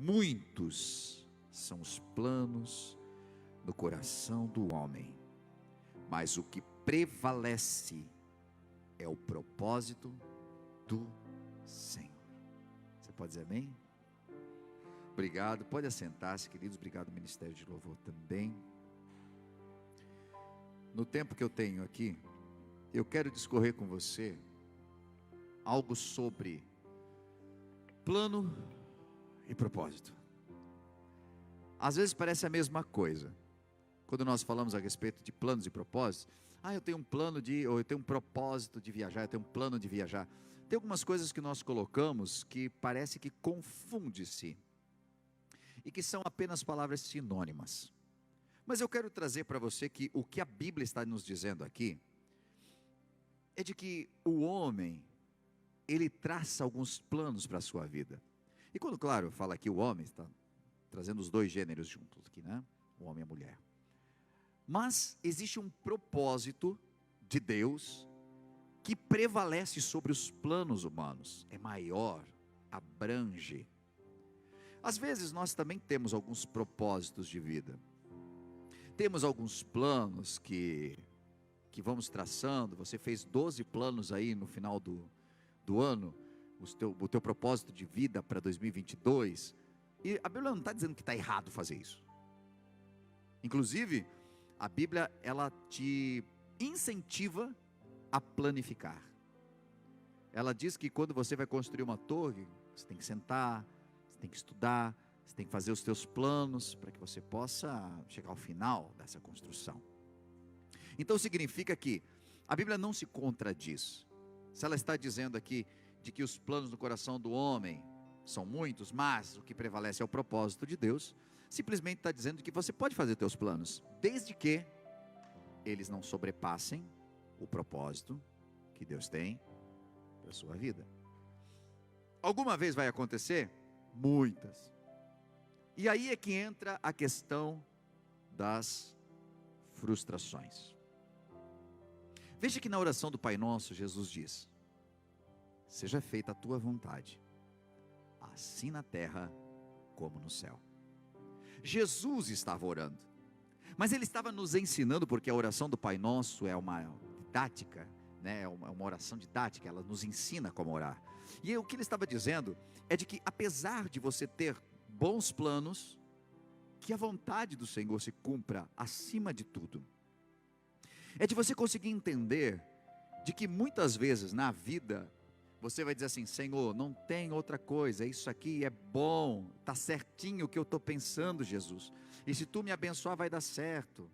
Muitos são os planos no coração do homem, mas o que prevalece é o propósito do Senhor. Você pode dizer amém? Obrigado, pode assentar-se, queridos. Obrigado, Ministério de Louvor também. No tempo que eu tenho aqui, eu quero discorrer com você algo sobre plano e propósito. Às vezes parece a mesma coisa. Quando nós falamos a respeito de planos e propósitos, eu tenho um plano ou eu tenho um propósito de viajar, eu tenho um plano de viajar. Tem algumas coisas que nós colocamos que parece que confunde-se e que são apenas palavras sinônimas. Mas eu quero trazer para você que o que a Bíblia está nos dizendo aqui é de que o homem, ele traça alguns planos para a sua vida. E quando, claro, fala aqui o homem, está trazendo os dois gêneros juntos aqui, né? O homem e a mulher. Mas existe um propósito de Deus que prevalece sobre os planos humanos. É maior, abrange. Às vezes nós também temos alguns propósitos de vida. Temos alguns planos que vamos traçando. Você fez 12 planos aí no final do ano, o teu propósito de vida para 2022. E a Bíblia não está dizendo que está errado fazer isso. Inclusive, a Bíblia, ela te incentiva a planificar. Ela diz que quando você vai construir uma torre, você tem que sentar, você tem que estudar, você tem que fazer os teus planos para que você possa chegar ao final dessa construção. Então significa que a Bíblia não se contradiz. Se ela está dizendo aqui de que os planos no coração do homem são muitos, mas o que prevalece é o propósito de Deus, simplesmente está dizendo que você pode fazer teus planos, desde que eles não sobrepassem o propósito que Deus tem para a sua vida. Alguma vez vai acontecer? Muitas. E aí é que entra a questão das frustrações. Veja que na oração do Pai Nosso, Jesus diz: seja feita a tua vontade, assim na terra como no céu. Jesus estava orando, mas ele estava nos ensinando, porque a oração do Pai Nosso é uma didática, né? É uma oração didática, ela nos ensina como orar. E o que ele estava dizendo é de que apesar de você ter bons planos, que a vontade do Senhor se cumpra acima de tudo. É de você conseguir entender de que muitas vezes na vida você vai dizer assim: Senhor, não tem outra coisa, isso aqui é bom, está certinho o que eu estou pensando, Jesus. E se tu me abençoar vai dar certo.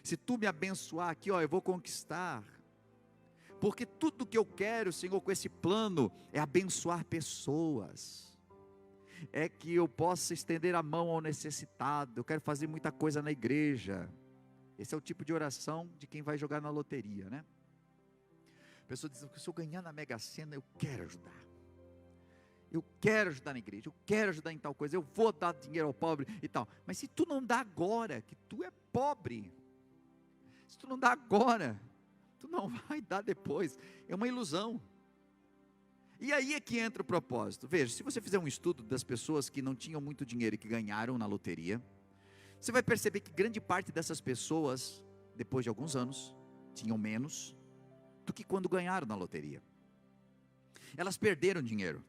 Se tu me abençoar aqui, eu vou conquistar. Porque tudo que eu quero, Senhor, com esse plano é abençoar pessoas. É que eu possa estender a mão ao necessitado. Eu quero fazer muita coisa na igreja. Esse é o tipo de oração de quem vai jogar na loteria, né? A pessoa diz: se eu ganhar na Mega Sena, eu quero ajudar. Eu quero ajudar na igreja, eu quero ajudar em tal coisa, eu vou dar dinheiro ao pobre e tal. Mas se tu não dá agora, que tu é pobre, se tu não dá agora, tu não vai dar depois. É uma ilusão. E aí é que entra o propósito. Veja, se você fizer um estudo das pessoas que não tinham muito dinheiro e que ganharam na loteria, você vai perceber que grande parte dessas pessoas, depois de alguns anos, tinham menos do que quando ganharam na loteria. Elas perderam dinheiro.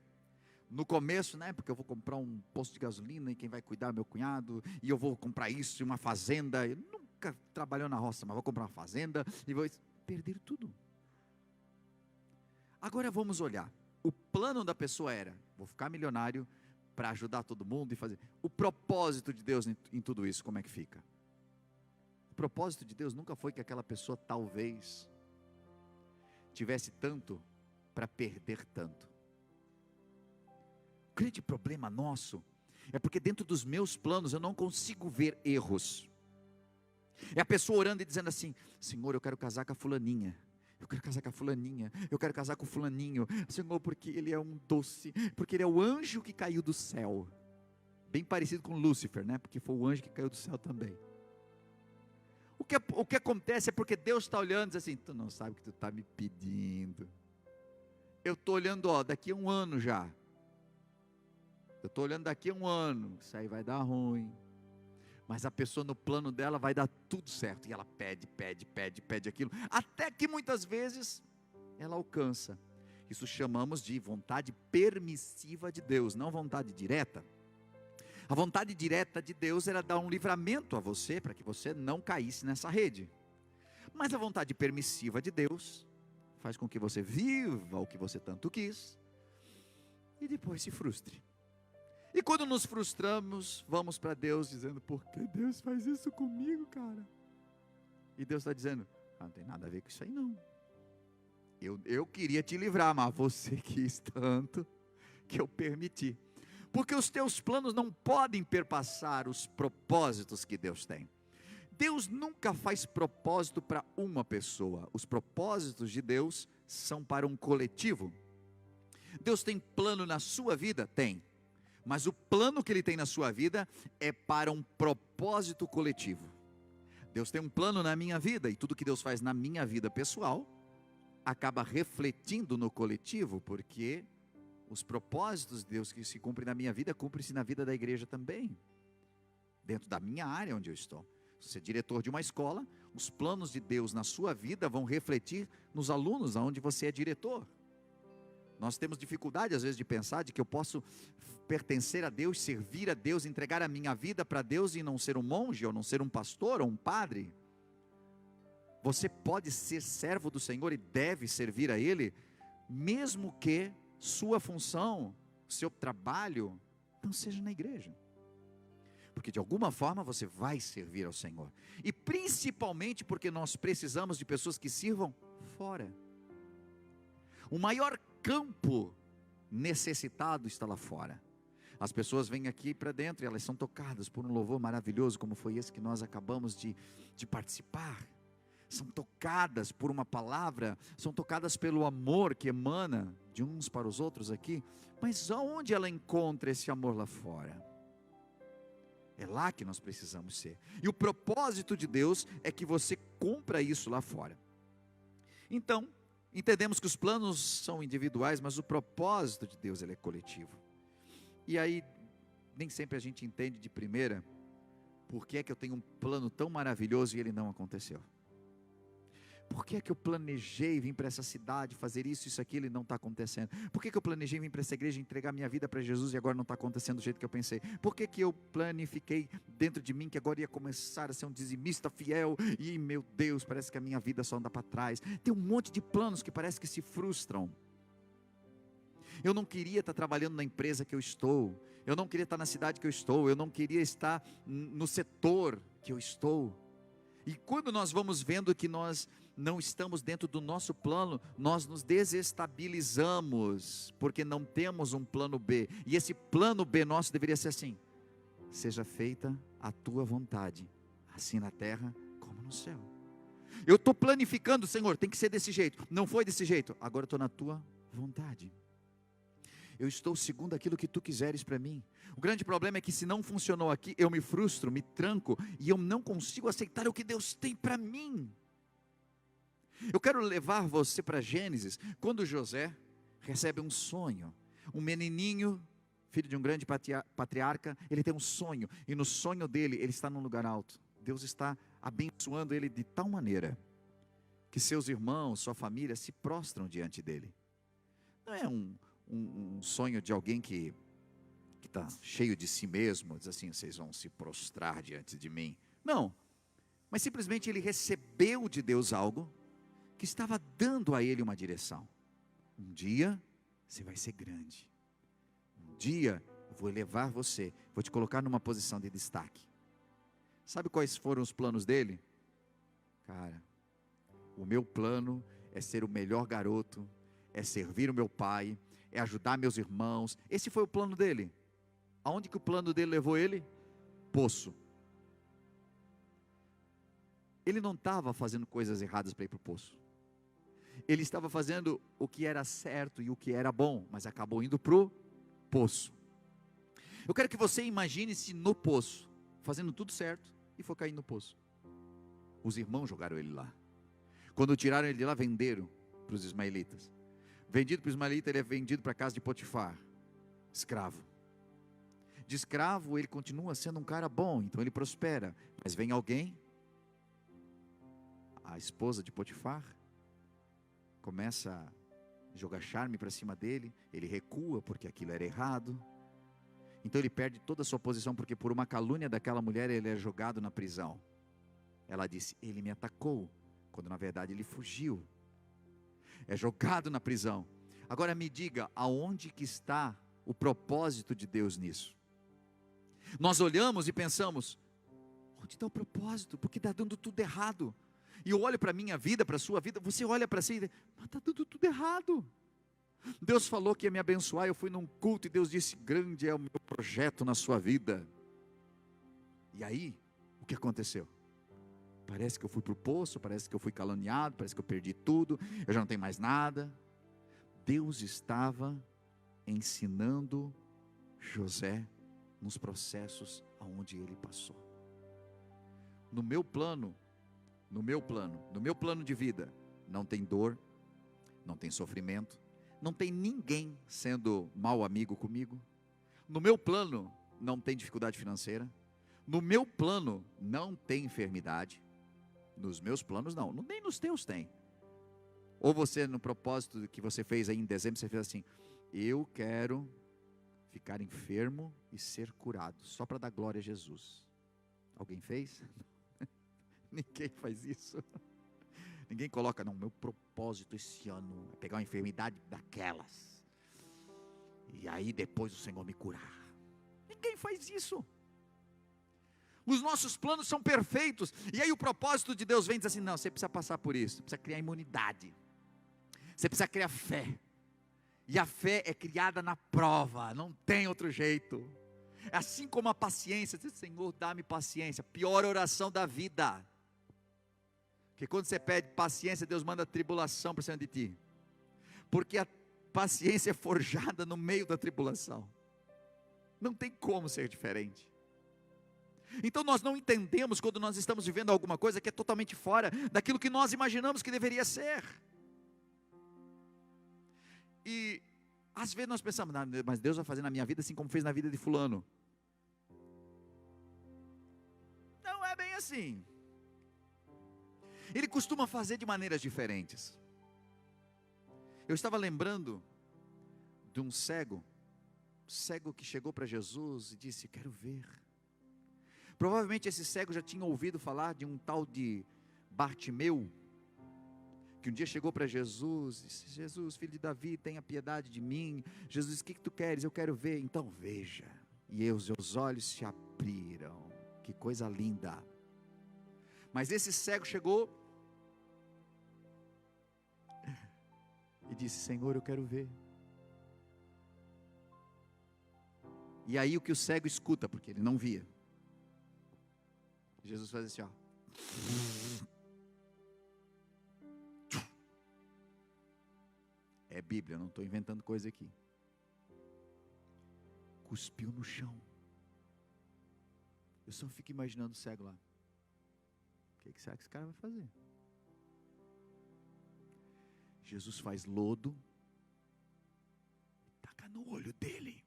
No começo, né, porque eu vou comprar um posto de gasolina e quem vai cuidar é meu cunhado, e eu vou comprar isso e uma fazenda. Eu nunca trabalhou na roça, mas vou comprar uma fazenda, e vou... Perderam tudo. Agora vamos olhar. O plano da pessoa era: vou ficar milionário para ajudar todo mundo e fazer. O propósito de Deus em tudo isso, como é que fica? O propósito de Deus nunca foi que aquela pessoa talvez tivesse tanto para perder tanto. O grande problema nosso é porque dentro dos meus planos eu não consigo ver erros. É a pessoa orando e dizendo assim: Senhor, eu quero casar com a fulaninha, eu quero casar com a fulaninha, eu quero casar com o fulaninho, Senhor, porque ele é um doce, porque ele é o anjo que caiu do céu. Bem parecido com Lúcifer, né? Porque foi o anjo que caiu do céu também. O que acontece é porque Deus está olhando e diz assim: tu não sabe o que tu está me pedindo. Eu estou olhando, daqui a um ano já. Eu estou olhando daqui a um ano, isso aí vai dar ruim. Mas a pessoa no plano dela vai dar tudo certo. E ela pede aquilo. Até que muitas vezes ela alcança. Isso chamamos de vontade permissiva de Deus, não vontade direta. A vontade direta de Deus era dar um livramento a você, para que você não caísse nessa rede. Mas a vontade permissiva de Deus faz com que você viva o que você tanto quis e depois se frustre. E quando nos frustramos, vamos para Deus dizendo: por que Deus faz isso comigo, cara? E Deus está dizendo: não tem nada a ver com isso aí não. Eu queria te livrar, mas você quis tanto que eu permiti. Porque os teus planos não podem perpassar os propósitos que Deus tem. Deus nunca faz propósito para uma pessoa. Os propósitos de Deus são para um coletivo. Deus tem plano na sua vida? Tem. Mas o plano que Ele tem na sua vida é para um propósito coletivo. Deus tem um plano na minha vida, e tudo que Deus faz na minha vida pessoal acaba refletindo no coletivo, porque os propósitos de Deus que se cumprem na minha vida, cumprem-se na vida da igreja também, dentro da minha área onde eu estou. Se você é diretor de uma escola, os planos de Deus na sua vida vão refletir nos alunos onde você é diretor. Nós temos dificuldade às vezes de pensar de que eu posso pertencer a Deus, servir a Deus, entregar a minha vida para Deus e não ser um monge, ou não ser um pastor, ou um padre. Você pode ser servo do Senhor e deve servir a Ele, mesmo que sua função, seu trabalho não seja na igreja. Porque de alguma forma você vai servir ao Senhor. E principalmente porque nós precisamos de pessoas que sirvam fora. O maior campo necessitado está lá fora. As pessoas vêm aqui para dentro e elas são tocadas por um louvor maravilhoso, como foi esse que nós acabamos de participar. São tocadas por uma palavra, são tocadas pelo amor que emana de uns para os outros aqui. Mas aonde ela encontra esse amor lá fora? É lá que nós precisamos ser. E o propósito de Deus é que você cumpra isso lá fora. Então, entendemos que os planos são individuais, mas o propósito de Deus ele é coletivo. E aí, nem sempre a gente entende de primeira, por que é que eu tenho um plano tão maravilhoso e ele não aconteceu. Por que é que eu planejei vir para essa cidade, fazer isso, aquilo e não está acontecendo? Por que é que eu planejei vir para essa igreja, entregar minha vida para Jesus e agora não está acontecendo do jeito que eu pensei? Por que é que eu planifiquei dentro de mim que agora ia começar a ser um dizimista fiel e meu Deus, parece que a minha vida só anda para trás? Tem um monte de planos que parece que se frustram. Eu não queria estar trabalhando na empresa que eu estou, eu não queria estar na cidade que eu estou, eu não queria estar no setor que eu estou. E quando nós vamos vendo que nós não estamos dentro do nosso plano, nós nos desestabilizamos, porque não temos um plano B. E esse plano B nosso deveria ser assim: seja feita a tua vontade, assim na terra como no céu. Eu estou planificando, Senhor, tem que ser desse jeito, não foi desse jeito, agora eu estou na tua vontade. Eu estou segundo aquilo que tu quiseres para mim. O grande problema é que se não funcionou aqui, eu me frustro, me tranco, e eu não consigo aceitar o que Deus tem para mim. Eu quero levar você para Gênesis, quando José recebe um sonho. Um menininho, filho de um grande patriarca, ele tem um sonho, e no sonho dele, ele está num lugar alto. Deus está abençoando ele de tal maneira, que seus irmãos, sua família se prostram diante dele. Não é um sonho de alguém que está cheio de si mesmo, diz assim: vocês vão se prostrar diante de mim. Não, mas simplesmente ele recebeu de Deus algo que estava dando a ele uma direção. Um dia você vai ser grande, um dia eu vou elevar você, vou te colocar numa posição de destaque. Sabe quais foram os planos dele? Cara, o meu plano é ser o melhor garoto, é servir o meu pai, é ajudar meus irmãos. Esse foi o plano dele. Aonde que o plano dele levou ele? Poço. Ele não estava fazendo coisas erradas para ir para o poço. Ele estava fazendo o que era certo e o que era bom, mas acabou indo para o poço. Eu quero que você imagine-se no poço, fazendo tudo certo, e for cair no poço. Os irmãos jogaram ele lá. Quando tiraram ele de lá, venderam para os ismaelitas. Vendido para os ismaelitas, ele é vendido para a casa de Potifar, escravo. De escravo, ele continua sendo um cara bom, então ele prospera. Mas vem alguém, a esposa de Potifar, começa a jogar charme para cima dele, ele recua porque aquilo era errado. Então ele perde toda a sua posição, porque por uma calúnia daquela mulher ele é jogado na prisão. Ela disse, ele me atacou, quando na verdade ele fugiu. É jogado na prisão. Agora me diga, aonde que está o propósito de Deus nisso? Nós olhamos e pensamos, onde está o propósito? Porque está dando tudo errado. E eu olho para a minha vida, para a sua vida, você olha para si e diz, mas está dando tudo errado. Deus falou que ia me abençoar, eu fui num culto e Deus disse, grande é o meu projeto na sua vida. E aí, o que aconteceu? Parece que eu fui para o poço, parece que eu fui caluniado, parece que eu perdi tudo, eu já não tenho mais nada. Deus estava ensinando José nos processos aonde ele passou. No meu plano de vida, não tem dor, não tem sofrimento, não tem ninguém sendo mau amigo comigo. No meu plano, não tem dificuldade financeira. No meu plano, não tem enfermidade. Nos meus planos, não. Nem nos teus tem. Ou você, no propósito que você fez aí em dezembro, você fez assim, eu quero ficar enfermo e ser curado, só para dar glória a Jesus. Alguém fez? Ninguém faz isso. Ninguém coloca, não, meu propósito esse ano é pegar uma enfermidade daquelas, e aí depois o Senhor me curar. Ninguém faz isso. Os nossos planos são perfeitos, e aí o propósito de Deus vem e diz assim, não, você precisa passar por isso, você precisa criar imunidade, você precisa criar fé, e a fé é criada na prova, não tem outro jeito. Assim como a paciência, diz, Senhor, dá-me paciência, pior oração da vida, porque quando você pede paciência, Deus manda tribulação para cima de ti, porque a paciência é forjada no meio da tribulação, não tem como ser diferente. Então nós não entendemos quando nós estamos vivendo alguma coisa que é totalmente fora daquilo que nós imaginamos que deveria ser. E às vezes nós pensamos, não, mas Deus vai fazer na minha vida assim como fez na vida de fulano. Não é bem assim. Ele costuma fazer de maneiras diferentes. Eu estava lembrando de um cego que chegou para Jesus e disse, quero ver. Provavelmente esse cego já tinha ouvido falar de um tal de Bartimeu, que um dia chegou para Jesus e disse, Jesus, filho de Davi, tenha piedade de mim. Jesus disse, o que tu queres? Eu quero ver. Então veja. E os seus olhos se abriram. Que coisa linda. Mas esse cego chegou e disse, Senhor, eu quero ver. E aí o que o cego escuta, porque ele não via, Jesus faz assim, ó. É Bíblia, não estou inventando coisa aqui. Cuspiu no chão. Eu só fico imaginando o cego lá. O que será que esse cara vai fazer? Jesus faz lodo, taca no olho dele.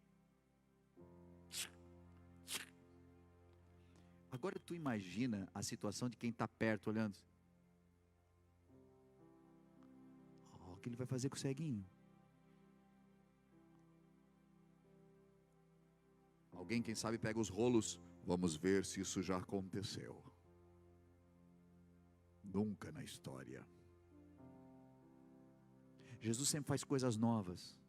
Agora tu imagina a situação de quem está perto olhando. O que ele vai fazer com o ceguinho? Alguém, quem sabe, pega os rolos. Vamos ver se isso já aconteceu. Nunca na história. Jesus sempre faz coisas novas.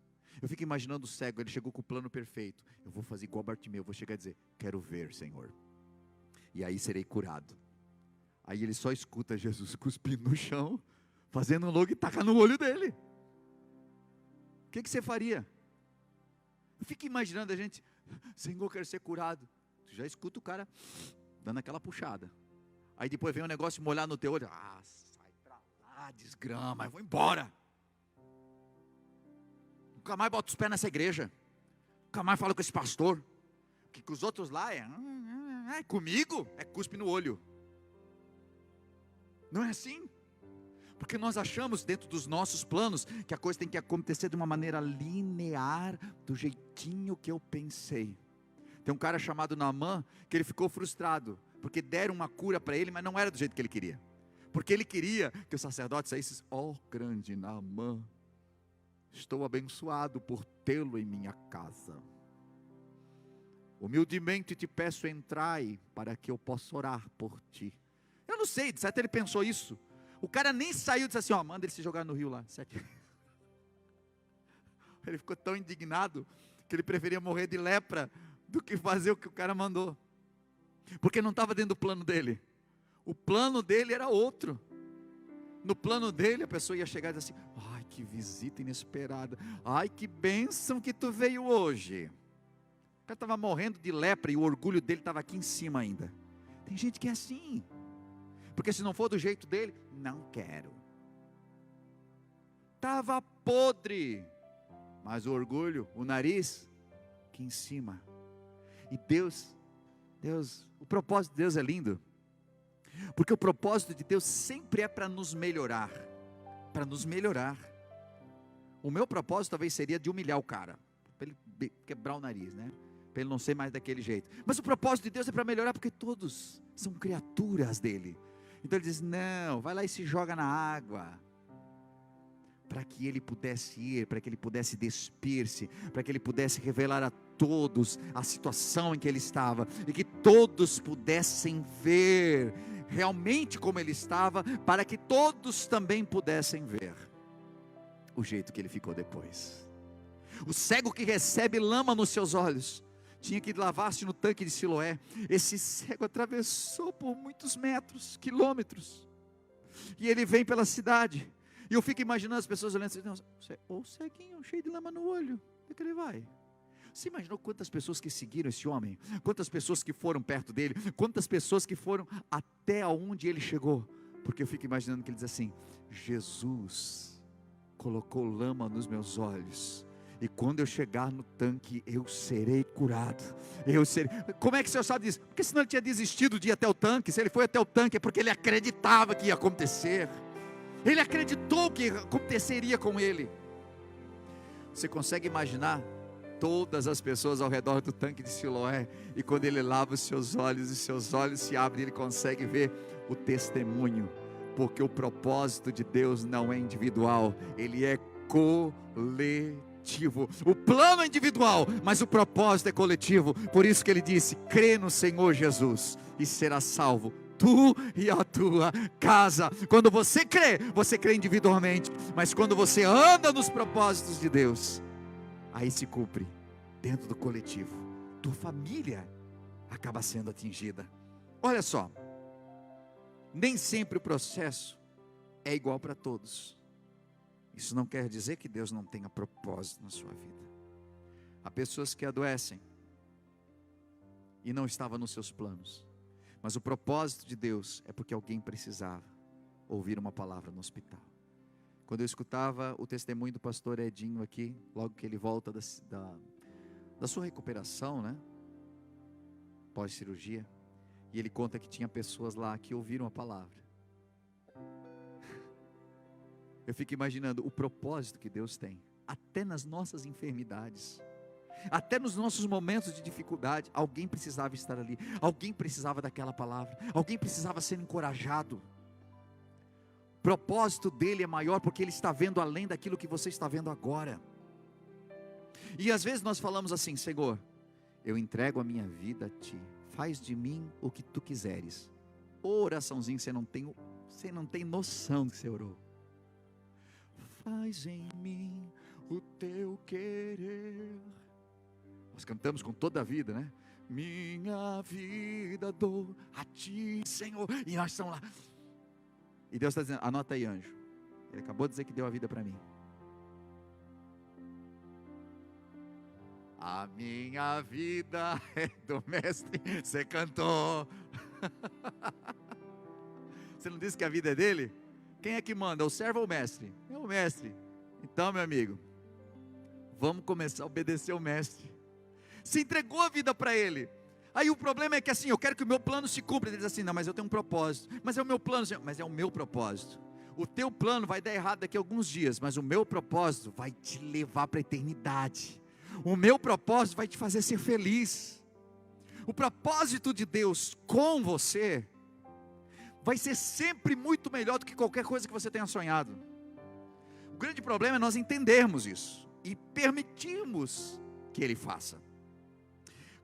Eu fico imaginando o cego, ele chegou com o plano perfeito. Eu vou fazer igual Bartimeu, eu vou chegar a dizer, quero ver, Senhor. E aí serei curado. Aí ele só escuta Jesus cuspindo no chão, fazendo um logo e taca no olho dele. O que você faria? Eu fico imaginando a gente, Senhor, quero ser curado. Tu já escuta o cara dando aquela puxada. Aí depois vem um negócio molhar no teu olho. Ah, sai pra lá, desgrama, eu vou embora. Nunca mais bota os pés nessa igreja. Nunca mais fala com esse pastor. Porque com os outros lá é comigo, é cuspe no olho. Não é assim? Porque nós achamos dentro dos nossos planos que a coisa tem que acontecer de uma maneira linear, do jeitinho que eu pensei. Tem um cara chamado Naamã, que ele ficou frustrado, porque deram uma cura para ele, mas não era do jeito que ele queria. Porque ele queria que o sacerdote saísse, grande Naamã, estou abençoado por tê-lo em minha casa. Humildemente te peço, entrai, para que eu possa orar por ti. Eu não sei, de certo ele pensou isso. O cara nem saiu e disse assim, manda ele se jogar no rio lá. Ele ficou tão indignado, que ele preferia morrer de lepra, do que fazer o que o cara mandou. Porque não estava dentro do plano dele. O plano dele era outro. No plano dele, a pessoa ia chegar e dizer assim, ai, que visita inesperada. Ai, que bênção que tu veio hoje. O cara estava morrendo de lepra e o orgulho dele estava aqui em cima ainda. Tem gente que é assim. Porque se não for do jeito dele, não quero. Estava podre. Mas o orgulho, o nariz, aqui em cima. E Deus, o propósito de Deus é lindo. Porque o propósito de Deus sempre é para nos melhorar. Para nos melhorar. O meu propósito talvez seria de humilhar o cara. Para ele quebrar o nariz, né? Para ele não ser mais daquele jeito. Mas o propósito de Deus é para melhorar, porque todos são criaturas dele. Então ele diz, não, vai lá e se joga na água. Para que ele pudesse ir, para que ele pudesse despir-se, para que ele pudesse revelar a todos a situação em que ele estava, e que todos pudessem ver realmente como ele estava, para que todos também pudessem ver o jeito que ele ficou depois. O cego que recebe lama nos seus olhos, tinha que lavar-se no tanque de Siloé. Esse cego atravessou por muitos metros, quilômetros, e ele vem pela cidade. E eu fico imaginando as pessoas olhando assim, o ceguinho, cheio de lama no olho, onde é que ele vai? Você imaginou quantas pessoas que seguiram esse homem? Quantas pessoas que foram perto dele? Quantas pessoas que foram até onde ele chegou? Porque eu fico imaginando que ele diz assim, Jesus colocou lama nos meus olhos, e quando eu chegar no tanque, eu serei curado. Como é que o senhor sabe disso? Porque senão ele tinha desistido de ir até o tanque. Se ele foi até o tanque, é porque ele acreditava que ia acontecer. Ele acreditou que aconteceria com ele. Você consegue imaginar todas as pessoas ao redor do tanque de Siloé, e quando ele lava os seus olhos, e seus olhos se abrem, ele consegue ver o testemunho, porque o propósito de Deus não é individual, ele é coletivo. O plano é individual, mas o propósito é coletivo. Por isso que ele disse, crê no Senhor Jesus e será salvo, tu e a tua casa. Quando você crê individualmente, mas quando você anda nos propósitos de Deus, aí se cumpre dentro do coletivo. Tua família acaba sendo atingida. Olha só, nem sempre o processo é igual para todos. Isso não quer dizer que Deus não tenha propósito na sua vida. Há pessoas que adoecem e não estava nos seus planos, mas o propósito de Deus é porque alguém precisava ouvir uma palavra no hospital. Quando eu escutava o testemunho do pastor Edinho aqui, logo que ele volta da sua recuperação, né, pós-cirurgia, e ele conta que tinha pessoas lá que ouviram a palavra. Eu fico imaginando o propósito que Deus tem, até nas nossas enfermidades, até nos nossos momentos de dificuldade. Alguém precisava estar ali, alguém precisava daquela palavra, alguém precisava ser encorajado. O propósito dele é maior, porque ele está vendo além daquilo que você está vendo agora. E às vezes nós falamos assim, Senhor, eu entrego a minha vida a ti, faz de mim o que tu quiseres. Oraçãozinho, você não tem noção do que você orou. Faz em mim o teu querer. Nós cantamos com toda a vida, né? Minha vida dou a ti, Senhor. E nós estamos lá. E Deus está dizendo, anota aí, anjo. Ele acabou de dizer que deu a vida para mim. A minha vida é do mestre. Você cantou. Você não disse que a vida é dele? Quem é que manda? O servo ou o mestre? É o mestre. Então, meu amigo, vamos começar a obedecer o mestre. Se entregou a vida para ele. Aí o problema é que assim, eu quero que o meu plano se cumpra. Ele diz assim, não, mas eu tenho um propósito. Mas é o meu plano, mas é o meu propósito. O teu plano vai dar errado daqui a alguns dias, mas o meu propósito vai te levar para a eternidade. O meu propósito vai te fazer ser feliz. O propósito de Deus com você vai ser sempre muito melhor do que qualquer coisa que você tenha sonhado. O grande problema é nós entendermos isso e permitirmos que Ele faça.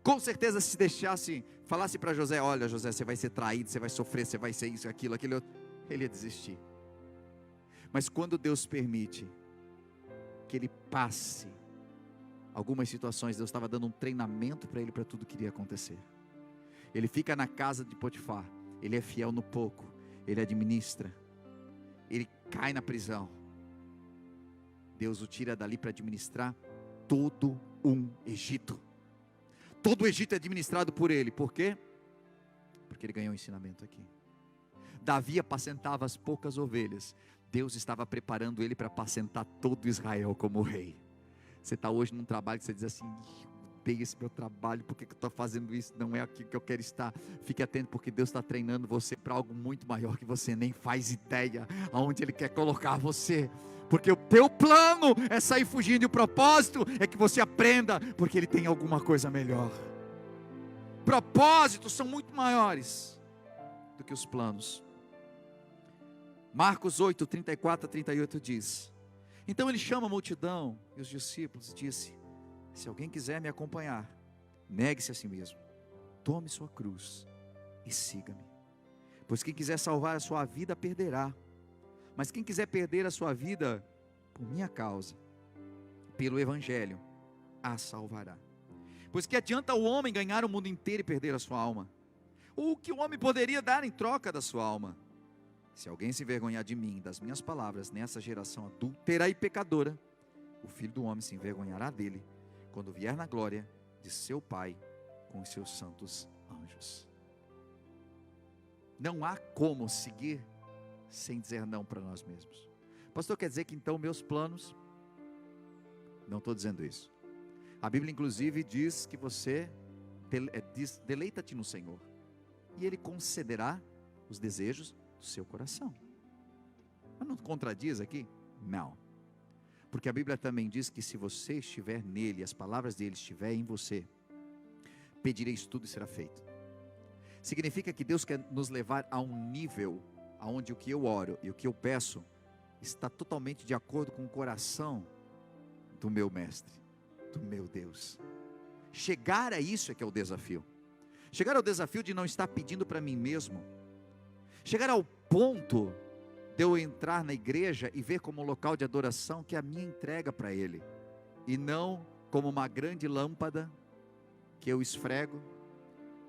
Com certeza, se deixasse, falasse para José: olha José, você vai ser traído, você vai sofrer, você vai ser isso, aquilo, aquilo, ele ia desistir. Mas quando Deus permite que ele passe algumas situações, Deus estava dando um treinamento para ele, para tudo que iria acontecer. Ele fica na casa de Potifar, ele é fiel no pouco, ele administra, ele cai na prisão. Deus o tira dali para administrar todo um Egito. Todo o Egito é administrado por ele. Por quê? Porque ele ganhou um ensinamento aqui. Davi apacentava as poucas ovelhas. Deus estava preparando ele para apacentar todo Israel como rei. Você está hoje num trabalho que você diz assim: odeio esse meu trabalho, por que eu estou fazendo isso? Não é aqui que eu quero estar. Fique atento, porque Deus está treinando você para algo muito maior que você nem faz ideia aonde Ele quer colocar você. Porque o teu plano é sair fugindo, e o propósito é que você aprenda, porque Ele tem alguma coisa melhor. Propósitos são muito maiores do que os planos. Marcos 8, 34 a 38 diz: então ele chama a multidão e os discípulos e disse: se alguém quiser me acompanhar, negue-se a si mesmo, tome sua cruz e siga-me. Pois quem quiser salvar a sua vida, perderá. Mas quem quiser perder a sua vida, por minha causa, pelo Evangelho, a salvará. Pois que adianta o homem ganhar o mundo inteiro e perder a sua alma? Ou o que o homem poderia dar em troca da sua alma? Se alguém se envergonhar de mim, das minhas palavras, nessa geração adúltera e pecadora, o Filho do Homem se envergonhará dele, quando vier na glória de seu Pai, com os seus santos anjos. Não há como seguir sem dizer não para nós mesmos. Pastor, quer dizer que então meus planos? Não estou dizendo isso. A Bíblia inclusive diz que você deleita-te no Senhor, e Ele concederá os desejos do seu coração. Mas não contradiz aqui? Não. Porque a Bíblia também diz que se você estiver nele, as palavras dele estiverem em você, pedireis tudo e será feito. Significa que Deus quer nos levar a um nível onde o que eu oro e o que eu peço está totalmente de acordo com o coração do meu mestre, do meu Deus. Chegar a isso é que é o desafio. Chegar ao desafio de não estar pedindo para mim mesmo. Chegar ao ponto de eu entrar na igreja e ver como um local de adoração que é a minha entrega para Ele, e não como uma grande lâmpada que eu esfrego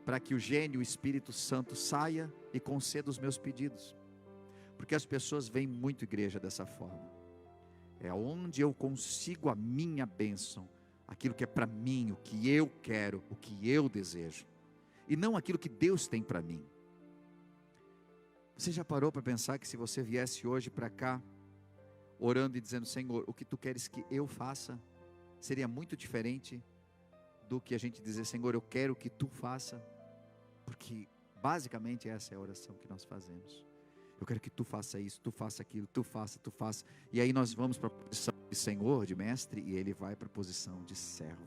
para que o gênio, o Espírito Santo saia e conceda os meus pedidos. Porque as pessoas veem muito igreja dessa forma. É onde eu consigo a minha bênção, aquilo que é para mim, o que eu quero, o que eu desejo, e não aquilo que Deus tem para mim. Você já parou para pensar que se você viesse hoje para cá, orando e dizendo: Senhor, o que tu queres que eu faça, seria muito diferente do que a gente dizer: Senhor, eu quero que tu faça, porque basicamente essa é a oração que nós fazemos. Eu quero que tu faça isso, tu faça aquilo, tu faça, e aí nós vamos para a posição de Senhor, de mestre, e ele vai para a posição de servo.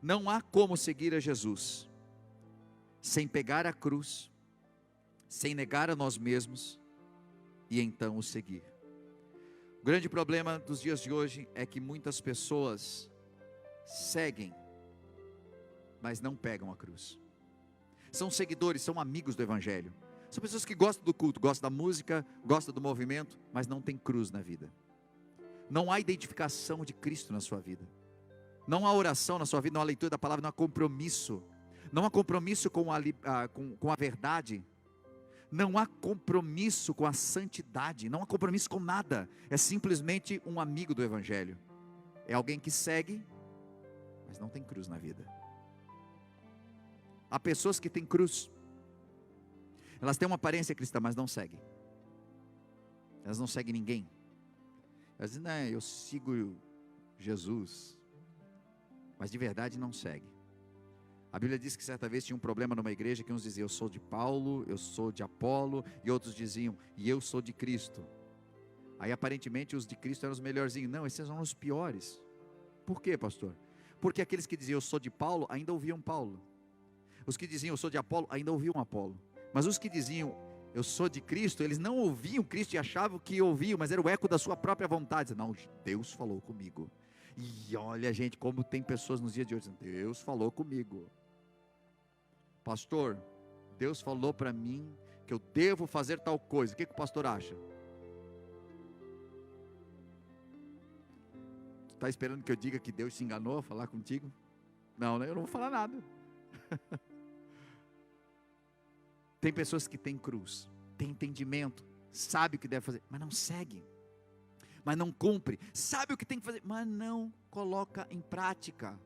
Não há como seguir a Jesus sem pegar a cruz, sem negar a nós mesmos e então o seguir. O grande problema dos dias de hoje é que muitas pessoas seguem, mas não pegam a cruz. São seguidores, são amigos do Evangelho. São pessoas que gostam do culto, gostam da música, gostam do movimento, mas não tem cruz na vida. Não há identificação de Cristo na sua vida. Não há oração na sua vida, não há leitura da palavra, não há compromisso. Não há compromisso com a verdade. Não há compromisso com a santidade. Não há compromisso com nada. É simplesmente um amigo do Evangelho. É alguém que segue, mas não tem cruz na vida. Há pessoas que têm cruz. Elas têm uma aparência cristã, mas não seguem. Elas não seguem ninguém. Elas dizem: não, eu sigo Jesus, mas de verdade não segue. A Bíblia diz que certa vez tinha um problema numa igreja, que uns diziam: eu sou de Paulo, eu sou de Apolo, e outros diziam: e eu sou de Cristo. Aí aparentemente os de Cristo eram os melhorzinhos. Não, esses eram os piores. Por quê, pastor? Porque aqueles que diziam eu sou de Paulo, ainda ouviam Paulo. Os que diziam eu sou de Apolo, ainda ouviam Apolo. Mas os que diziam eu sou de Cristo, eles não ouviam Cristo e achavam que ouviam, mas era o eco da sua própria vontade. Não, Deus falou comigo. E olha, gente, como tem pessoas nos dias de hoje, Deus falou comigo. Pastor, Deus falou para mim que eu devo fazer tal coisa. O que o pastor acha? Está esperando que eu diga que Deus se enganou a falar contigo? Não, né? Eu não vou falar nada. Tem pessoas que têm cruz, têm entendimento, sabe o que deve fazer, mas não segue, mas não cumpre, sabe o que tem que fazer, mas não coloca em prática.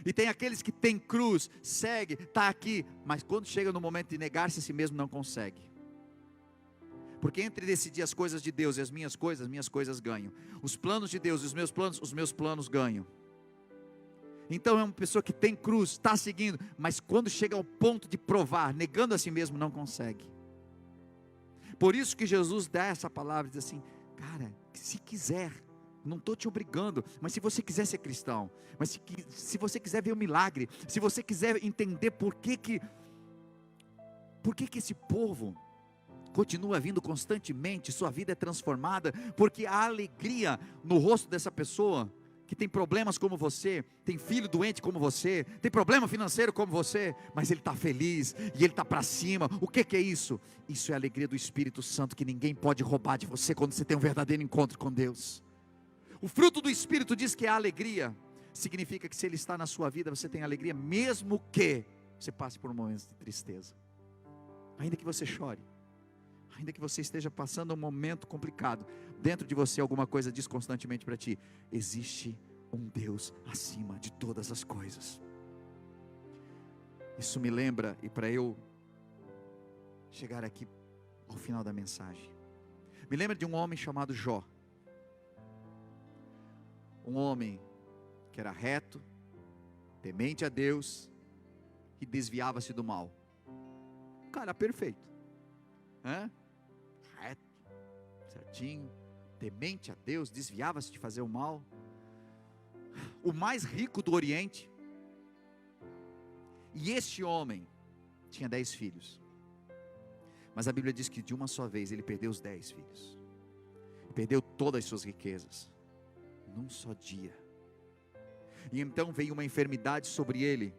E tem aqueles que têm cruz, segue, está aqui, mas quando chega no momento de negar-se a si mesmo, não consegue. Porque entre decidir as coisas de Deus e as minhas coisas ganham. Os planos de Deus e os meus planos ganham. Então é uma pessoa que tem cruz, está seguindo, mas quando chega ao ponto de provar, negando a si mesmo, não consegue. Por isso que Jesus dá essa palavra, diz assim, cara, se quiser, não estou te obrigando, mas se você quiser ser cristão, mas se você quiser ver o milagre, se você quiser entender por que esse povo continua vindo constantemente, sua vida é transformada, porque a alegria no rosto dessa pessoa, que tem problemas como você, tem filho doente como você, tem problema financeiro como você, mas ele está feliz, e ele está para cima. O que é isso? Isso é a alegria do Espírito Santo, que ninguém pode roubar de você, quando você tem um verdadeiro encontro com Deus. O fruto do Espírito diz que é a alegria, significa que se ele está na sua vida, você tem alegria, mesmo que você passe por momentos de tristeza, ainda que você chore, ainda que você esteja passando um momento complicado, dentro de você alguma coisa diz constantemente para ti, existe um Deus acima de todas as coisas. Isso me lembra, e para eu chegar aqui ao final da mensagem, me lembra de um homem chamado Jó. Um homem que era reto, temente a Deus, e desviava-se do mal. Um cara perfeito, reto, certinho, temente a Deus, desviava-se de fazer o mal, o mais rico do Oriente. E este homem tinha 10 filhos, mas a Bíblia diz que de uma só vez ele perdeu os 10 filhos, perdeu todas as suas riquezas, num só dia. E então veio uma enfermidade sobre ele,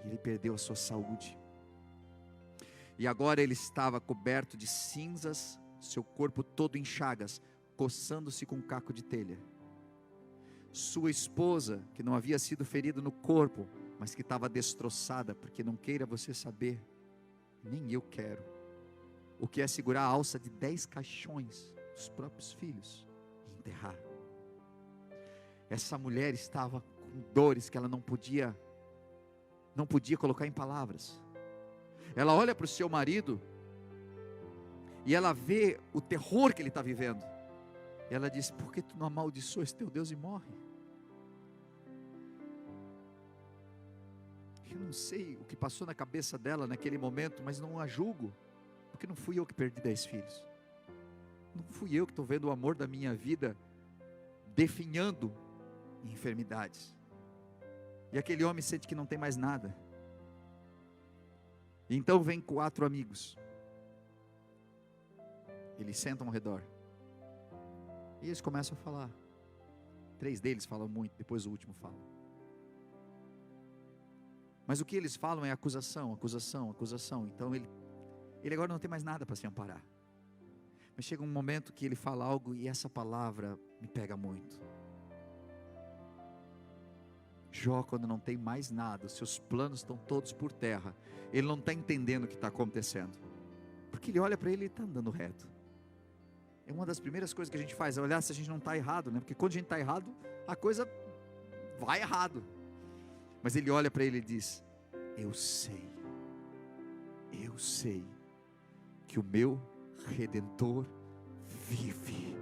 e ele perdeu a sua saúde, e agora ele estava coberto de cinzas, seu corpo todo em chagas, coçando-se com um caco de telha. Sua esposa, que não havia sido ferida no corpo, mas que estava destroçada, porque não queira você saber, nem eu quero, o que é segurar a alça de 10 caixões dos próprios filhos e enterrar. Essa mulher estava com dores que ela não podia colocar em palavras. Ela olha para o seu marido e ela vê o terror que ele está vivendo. E ela diz, por que tu não amaldiçoas teu Deus e morre? Eu não sei o que passou na cabeça dela naquele momento, mas não a julgo, porque não fui eu que perdi 10 filhos, não fui eu que estou vendo o amor da minha vida definhando em enfermidades. E aquele homem sente que não tem mais nada. E então vem 4 amigos, eles sentam ao redor, e eles começam a falar. 3 deles falam muito, depois o último fala. Mas o que eles falam é acusação, acusação, acusação. Então ele agora não tem mais nada para se amparar. Mas chega um momento que ele fala algo, e essa palavra me pega muito. Jó, quando não tem mais nada, os seus planos estão todos por terra, ele não está entendendo o que está acontecendo, porque ele olha para ele e está andando reto. É uma das primeiras coisas que a gente faz, é olhar se a gente não está errado, porque quando a gente está errado, a coisa vai errado. Mas ele olha para ele e diz, eu sei que o meu Redentor vive,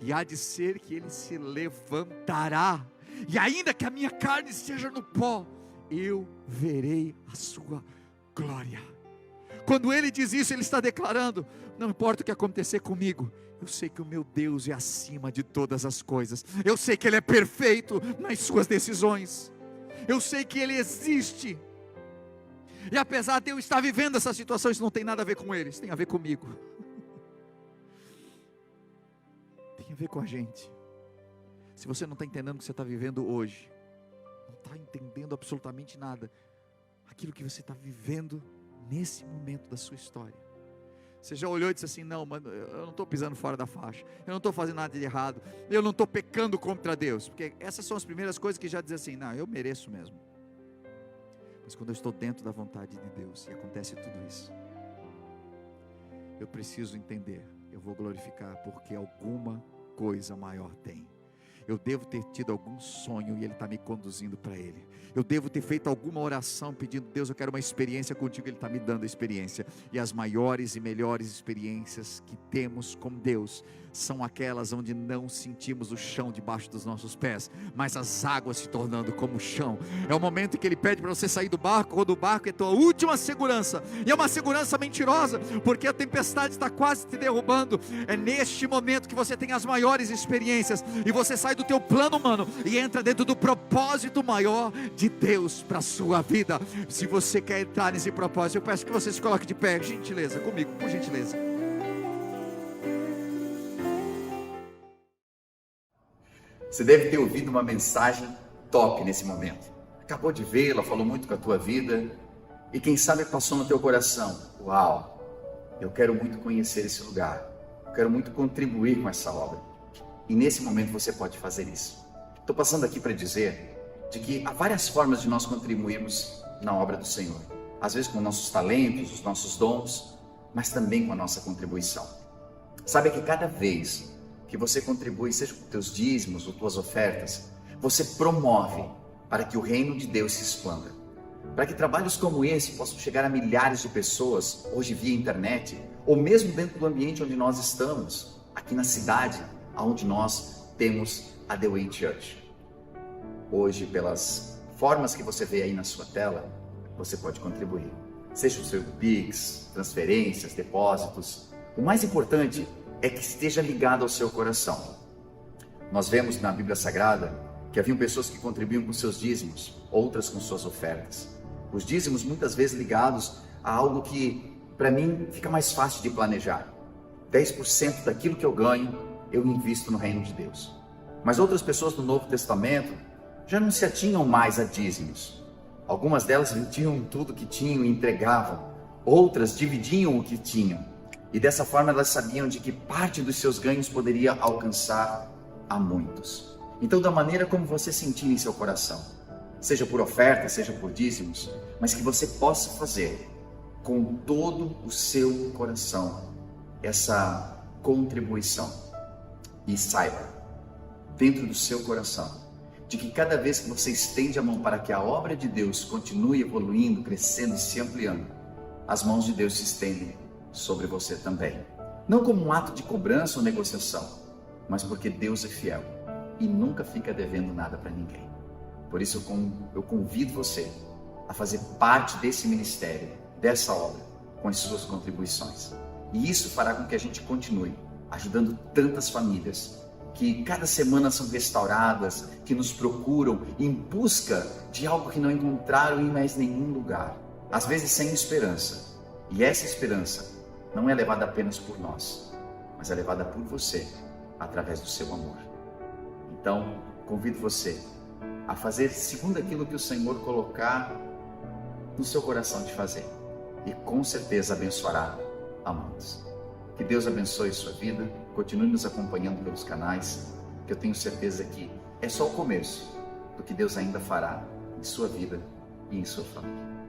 e há de ser que ele se levantará, e ainda que a minha carne esteja no pó, eu verei a sua glória. Quando ele diz isso, ele está declarando, não importa o que acontecer comigo, eu sei que o meu Deus é acima de todas as coisas, eu sei que ele é perfeito nas suas decisões. eu sei que Ele existe. E apesar de eu estar vivendo essa situação, isso não tem nada a ver com Ele, isso tem a ver comigo. Tem a ver com a gente. Se você não está entendendo o que você está vivendo hoje, não está entendendo absolutamente nada, aquilo que você está vivendo nesse momento da sua história. Você já olhou e disse assim: não, mano, eu não estou pisando fora da faixa, eu não estou fazendo nada de errado, eu não estou pecando contra Deus, porque essas são as primeiras coisas que já dizem assim: não, eu mereço mesmo. Mas quando eu estou dentro da vontade de Deus e acontece tudo isso, eu preciso entender, eu vou glorificar, porque alguma coisa maior tem. Eu devo ter tido algum sonho e Ele está me conduzindo para Ele. Eu devo ter feito alguma oração pedindo: Deus, eu quero uma experiência contigo. Ele está me dando a experiência. E as maiores e melhores experiências que temos com Deus são aquelas onde não sentimos o chão debaixo dos nossos pés, mas as águas se tornando como o chão. É o momento em que Ele pede para você sair do barco, quando o barco é tua última segurança, e é uma segurança mentirosa, porque a tempestade está quase te derrubando. É neste momento que você tem as maiores experiências, e você sai do teu plano humano e entra dentro do propósito maior de Deus para a sua vida. Se você quer entrar nesse propósito, eu peço que você se coloque de pé, gentileza, comigo, por gentileza. Você deve ter ouvido uma mensagem top nesse momento. Acabou de vê-la, falou muito com a tua vida, e quem sabe passou no teu coração: uau, eu quero muito conhecer esse lugar, eu quero muito contribuir com essa obra. E nesse momento você pode fazer isso. Estou passando aqui para dizer de que há várias formas de nós contribuirmos na obra do Senhor. Às vezes com nossos talentos, os nossos dons, mas também com a nossa contribuição. Sabe que cada vez que você contribui, seja com teus dízimos ou tuas ofertas, você promove para que o reino de Deus se expanda. Para que trabalhos como esse possam chegar a milhares de pessoas, hoje via internet, ou mesmo dentro do ambiente onde nós estamos, aqui na cidade, onde nós temos a The Way Church. Hoje, pelas formas que você vê aí na sua tela, você pode contribuir. Seja o seu Pix, transferências, depósitos. O mais importante é que esteja ligado ao seu coração. Nós vemos na Bíblia Sagrada que haviam pessoas que contribuíam com seus dízimos, outras com suas ofertas. Os dízimos muitas vezes ligados a algo que, para mim, fica mais fácil de planejar. 10% daquilo que eu ganho, eu invisto no reino de Deus. Mas outras pessoas do Novo Testamento já não se atinham mais a dízimos. Algumas delas vendiam tudo que tinham e entregavam. Outras dividiam o que tinham. E dessa forma elas sabiam de que parte dos seus ganhos poderia alcançar a muitos. Então, da maneira como você sentir em seu coração, seja por oferta, seja por dízimos, mas que você possa fazer com todo o seu coração essa contribuição. E saiba, dentro do seu coração, de que cada vez que você estende a mão para que a obra de Deus continue evoluindo, crescendo e se ampliando, as mãos de Deus se estendem sobre você também. Não como um ato de cobrança ou negociação, mas porque Deus é fiel e nunca fica devendo nada para ninguém. Por isso eu convido você a fazer parte desse ministério, dessa obra, com as suas contribuições. E isso fará com que a gente continue ajudando tantas famílias que cada semana são restauradas, que nos procuram em busca de algo que não encontraram em mais nenhum lugar, às vezes sem esperança. E essa esperança não é levada apenas por nós, mas é levada por você, através do seu amor. Então, convido você a fazer segundo aquilo que o Senhor colocar no seu coração de fazer, e com certeza abençoará a muitos. Que Deus abençoe sua vida, continue nos acompanhando pelos canais, que eu tenho certeza que é só o começo do que Deus ainda fará em sua vida e em sua família.